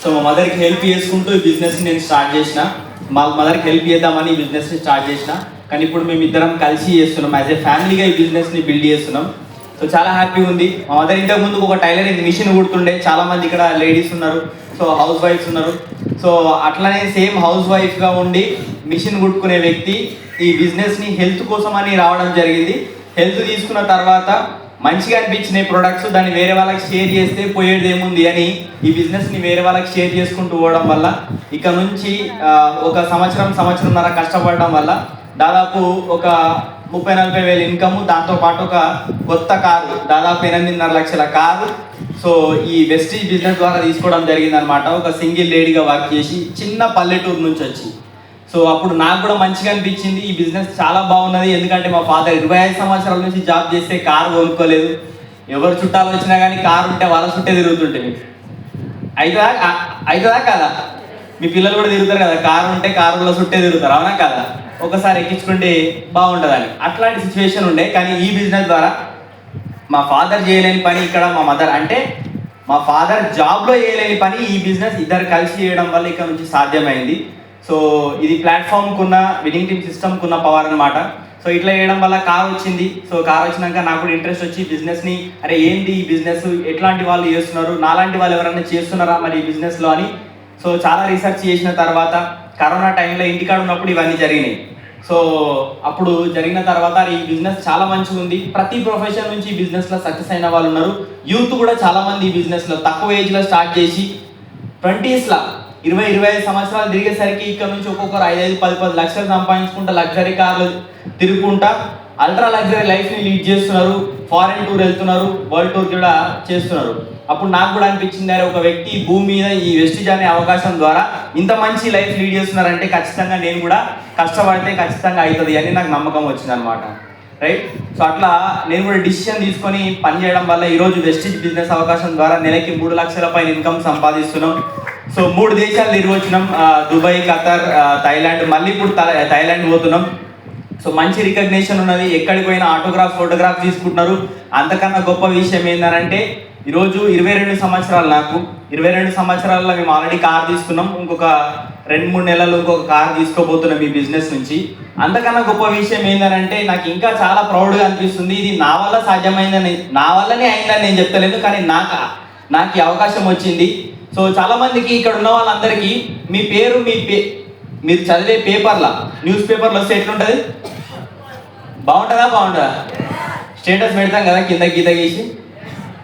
So మా మదర్కి help చేసుకుంటూ ఈ బిజినెస్ని నేను స్టార్ట్ చేసిన. మా మదర్కి హెల్ప్ చేద్దామని ఈ బిజినెస్ని స్టార్ట్ చేసిన. కానీ ఇప్పుడు మేము ఇద్దరం కలిసి చేస్తున్నాం, యాజ్ ఏ ఫ్యామిలీగా ఈ బిజినెస్ని బిల్డ్ చేస్తున్నాం. సో చాలా హ్యాపీగా ఉంది. మా మదర్ ఇంతకు ముందు ఒక టైలరింగ్ మిషన్ కుడుతుండే. చాలామంది ఇక్కడ లేడీస్ ఉన్నారు, సో హౌస్ వైఫ్స్ ఉన్నారు. సో అట్లనే సేమ్ హౌస్ వైఫ్గా ఉండి మిషన్ కుట్టుకునే వ్యక్తి ఈ బిజినెస్ని హెల్త్ కోసం అని రావడం జరిగింది. హెల్త్ తీసుకున్న తర్వాత మంచిగా అనిపించిన ప్రొడక్ట్స్ దాన్ని వేరే వాళ్ళకి షేర్ చేస్తే పోయేది ఏముంది అని ఈ బిజినెస్ని వేరే వాళ్ళకి షేర్ చేసుకుంటూ పోవడం వల్ల ఇక నుంచి ఒక సంవత్సరంన్నర కష్టపడడం వల్ల దాదాపు ఒక 30-40 వేల ఇన్కమ్, దాంతోపాటు ఒక కొత్త కారు, దాదాపు 8.5 లక్షల కారు సో ఈ వెస్టీజ్ బిజినెస్ ద్వారా తీసుకోవడం జరిగిందనమాట. ఒక సింగిల్ లేడీగా వర్క్ చేసి చిన్న పల్లెటూరు నుంచి వచ్చి. సో అప్పుడు నాకు కూడా మంచిగా అనిపించింది, ఈ బిజినెస్ చాలా బాగున్నది. ఎందుకంటే మా ఫాదర్ 25 సంవత్సరాల నుంచి జాబ్ చేస్తే కారు కొనుక్కోలేదు. ఎవరు చుట్టాలు వచ్చినా కానీ కారు ఉంటే వాళ్ళ చుట్టే తిరుగుతుంటే అవుతుందా కదా? మీ పిల్లలు కూడా తిరుగుతారు కదా, కారు ఉంటే కారులో చుట్టే తిరుగుతారు, అవునా కదా? ఒకసారి ఎక్కించుకుంటే బాగుంటుందని అట్లాంటి సిచ్యువేషన్ ఉండే. కానీ ఈ బిజినెస్ ద్వారా మా ఫాదర్ చేయలేని పని ఇక్కడ మా మదర్, అంటే మా ఫాదర్ జాబ్లో చేయలేని పని ఈ బిజినెస్ ఇద్దరు కలిసి చేయడం వల్ల ఇక్కడ నుంచి సాధ్యమైంది. సో ఇది ప్లాట్ఫామ్కి ఉన్న విన్నింగ్ టీమ్ సిస్టమ్కి ఉన్న పవర్ అనమాట. సో ఇట్లా చేయడం వల్ల కార్ వచ్చింది. సో కార్ వచ్చినాక నాకు కూడా ఇంట్రెస్ట్ వచ్చి బిజినెస్ని, అరే ఏంటి ఈ బిజినెస్, ఎట్లాంటి వాళ్ళు చేస్తున్నారు, నాలాంటి వాళ్ళు ఎవరైనా చేస్తున్నారా మరి ఈ బిజినెస్లో అని. సో చాలా రీసెర్చ్ చేసిన తర్వాత కరోనా టైంలో ఇంటికాడ ఉన్నప్పుడు ఇవన్నీ జరిగినాయి. సో అప్పుడు జరిగిన తర్వాత ఈ బిజినెస్ చాలా మంచిగా ఉంది. ప్రతి ప్రొఫెషన్ నుంచి ఈ బిజినెస్లో సక్సెస్ అయిన వాళ్ళు ఉన్నారు. యూత్ కూడా చాలామంది ఈ బిజినెస్లో తక్కువ ఏజ్లో స్టార్ట్ చేసి 20స్లో 20-25 సంవత్సరాలు తిరిగేసరికి ఇక్కడ నుంచి ఒక్కొక్కరు 5-10 లక్షలు సంపాదించుకుంటా లగ్జరీ కార్లు తిరుగుకుంటా అల్ట్రా లగ్జరీ లైఫ్ని లీడ్ చేస్తున్నారు. ఫారెన్ టూర్ వెళ్తున్నారు, వరల్డ్ టూర్ కూడా చేస్తున్నారు. అప్పుడు నాకు కూడా అనిపించింది, అరే ఒక వ్యక్తి భూమి మీద ఈ వెస్టీజ్ అనే అవకాశం ద్వారా ఇంత మంచి లైఫ్ లీడ్ చేస్తున్నారంటే ఖచ్చితంగా నేను కూడా కష్టపడితే ఖచ్చితంగా అవుతుంది అని నాకు నమ్మకం వచ్చింది అనమాట. రైట్. సో అట్లా నేను కూడా డిసిషన్ తీసుకొని పనిచేయడం వల్ల ఈరోజు వెస్టీజ్ బిజినెస్ అవకాశం ద్వారా నెలకి 3 లక్షల పైన ఇన్కమ్ సంపాదిస్తున్నాం. సో 3 దేశాలు తిరిగి వచ్చినాం, దుబాయ్, ఖతర్, థాయిలాండ్, మళ్ళీ ఇప్పుడు థాయిలాండ్ పోతున్నాం. సో మంచి రికగ్నిషన్ ఉన్నది. ఎక్కడికి పోయినా ఫోటోగ్రాఫ్ తీసుకుంటున్నారు. అంతకన్నా గొప్ప విషయం ఏంటంటే ఈరోజు 22 సంవత్సరాలు నాకు 22 సంవత్సరాల్లో మేము ఆల్రెడీ కార్ తీసుకున్నాం. ఇంకొక 2-3 నెలలు ఇంకొక కార్ తీసుకోబోతున్నాం ఈ బిజినెస్ నుంచి. అంతకన్నా గొప్ప విషయం ఏంటంటే నాకు ఇంకా చాలా ప్రౌడ్గా అనిపిస్తుంది. ఇది నా వల్ల సాధ్యమైందని, నా వల్లనే అయిందని నేను చెప్తలేదు, కానీ నాకు ఈ అవకాశం వచ్చింది. సో చాలామందికి ఇక్కడ ఉన్న వాళ్ళందరికీ మీ పేరు మీరు చదివే పేపర్లో, న్యూస్ పేపర్లో వస్తే ఎట్లుంటుంది? బాగుంటుందా? స్టేటస్ పెడతాం కదా కింద గీత గీసి,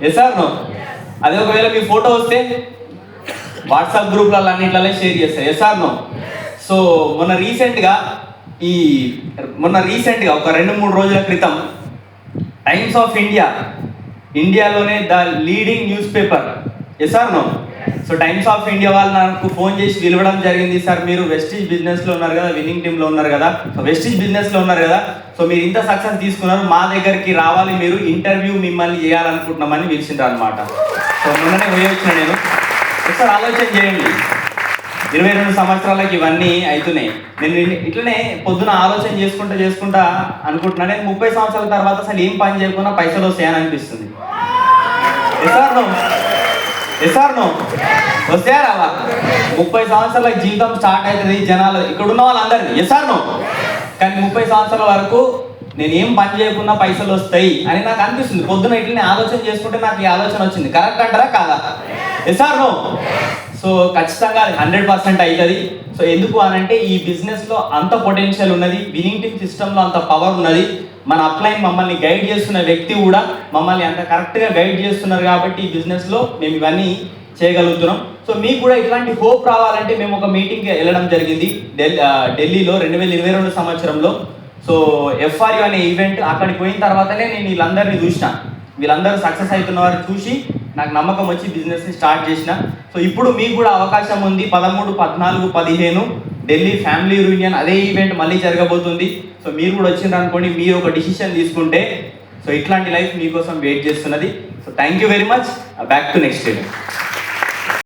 ఎస్ ఆర్ నో? అదే ఒకవేళ మీ ఫోటో వస్తే వాట్సాప్ గ్రూప్లలో అన్నింటిలో షేర్ చేస్తారు, ఎస్ ఆర్ నో? సో మొన్న రీసెంట్గా ఒక 2-3 రోజుల క్రితం టైమ్స్ ఆఫ్ ఇండియాలోనే the leading newspaper, yes or no? So Times of India వాళ్ళు నాకు ఫోన్ చేసి పిలవడం జరిగింది, సార్ మీరు వెస్టీజ్ బిజినెస్లో ఉన్నారు కదా, విన్నింగ్ టీంలో ఉన్నారు కదా, సో వెస్టీజ్ బిజినెస్లో ఉన్నారు కదా, సో మీరు ఇంత సక్సెస్ తీసుకున్నారు, మా దగ్గరికి రావాలి, మీరు ఇంటర్వ్యూ మిమ్మల్ని చేయాలనుకుంటున్నామని పిలిచిండ్రు అనమాట. సో మొన్ననే పోయి వచ్చిన నేను. ఒకసారి ఆలోచన చేయండి, 22 సంవత్సరాలకి ఇవన్నీ అవుతున్నాయి. నేను ఇట్లనే పొద్దున ఆలోచన చేసుకుంటా అనుకుంటున్నా, నేను 30 సంవత్సరాల తర్వాత అసలు ఏం పని చేయకుండా పైసలు వస్తాయని అనిపిస్తుంది. Yes or no? వస్తాయా రావా? 30 సంవత్సరాల జీవితం స్టార్ట్ అవుతుంది జనాలు ఇక్కడ ఉన్న వాళ్ళందరినీ, ఎస్ ఆర్ నో? కానీ 30 సంవత్సరాల వరకు నేను ఏం పని చేయకుండా పైసలు వస్తాయి అని నాకు అనిపిస్తుంది. పొద్దున ఇట్లనే ఆలోచన చేసుకుంటే నాకు ఈ ఆలోచన వచ్చింది. కరెక్ట్ అంటారా కాదా? Yes or no? సో ఖచ్చితంగా అది 100% అవుతుంది. సో ఎందుకు అనంటే ఈ బిజినెస్లో అంత పొటెన్షియల్ ఉన్నది, విన్నింగ్ టీమ్ సిస్టంలో అంత పవర్ ఉన్నది. మన అప్లైన్ మమ్మల్ని గైడ్ చేస్తున్న వ్యక్తి కూడా మమ్మల్ని అంత కరెక్ట్గా గైడ్ చేస్తున్నారు కాబట్టి ఈ బిజినెస్లో మేము ఇవన్నీ చేయగలుగుతున్నాం. సో మీకు కూడా ఇట్లాంటి హోప్ రావాలంటే మేము ఒక మీటింగ్కి వెళ్ళడం జరిగింది ఢిల్లీలో 2022 సంవత్సరంలో. సో FRU అనే ఈవెంట్, అక్కడికి పోయిన తర్వాతనే నేను వీళ్ళందరినీ చూసిన. వీళ్ళందరూ సక్సెస్ అవుతున్న వారు చూసి నాకు నమ్మకం వచ్చి బిజినెస్ని స్టార్ట్ చేసిన. సో ఇప్పుడు మీకు కూడా అవకాశం ఉంది. 13, 14, 15 ఢిల్లీ ఫ్యామిలీ యూనియన్ అదే ఈవెంట్ మళ్ళీ జరగబోతుంది. సో మీరు కూడా వచ్చిండ్రు అనుకోండి, మీరు ఒక డిసిషన్ తీసుకుంటే సో ఇట్లాంటి లైఫ్ మీకోసం వెయిట్ చేస్తున్నది. So thank you very much. Back to next event.